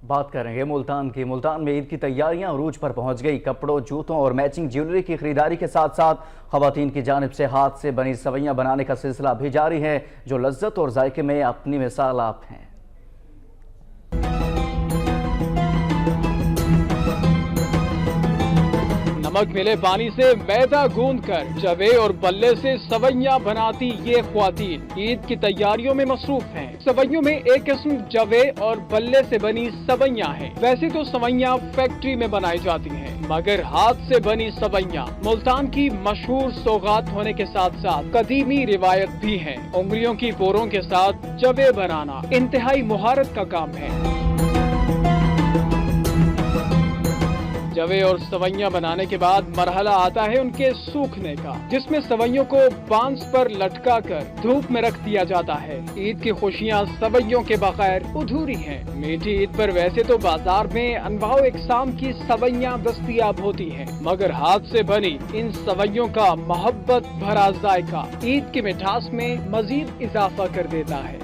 بات کریں گے ملتان کی۔ ملتان میں عید کی تیاریاں عروج پر پہنچ گئی۔ کپڑوں، جوتوں اور میچنگ جیولری کی خریداری کے ساتھ ساتھ خواتین کی جانب سے ہاتھ سے بنی سوئیاں بنانے کا سلسلہ بھی جاری ہے، جو لذت اور ذائقے میں اپنی مثال آپ ہیں۔ نمک ملے پانی سے میدا گوندھ کر جوے اور بلے سے سوئیاں بناتی یہ خواتین عید کی تیاریوں میں مصروف ہیں۔ سوئیوں میں ایک قسم جوے اور بلے سے بنی سوئیاں ہیں۔ ویسے تو سوئیاں فیکٹری میں بنائی جاتی ہیں، مگر ہاتھ سے بنی سوئیاں ملتان کی مشہور سوغات ہونے کے ساتھ ساتھ قدیمی روایت بھی ہیں۔ انگلیوں کی پوروں کے ساتھ جوے بنانا انتہائی مہارت کا کام ہے۔ جوے اور سوئیاں بنانے کے بعد مرحلہ آتا ہے ان کے سوکھنے کا، جس میں سوئیوں کو بانس پر لٹکا کر دھوپ میں رکھ دیا جاتا ہے۔ عید کی خوشیاں سوئیوں کے بغیر ادھوری ہیں۔ میٹھی عید پر ویسے تو بازار میں انواع و اقسام کی سوئیاں دستیاب ہوتی ہیں، مگر ہاتھ سے بنی ان سوئیوں کا محبت بھرا ذائقہ عید کی مٹھاس میں مزید اضافہ کر دیتا ہے۔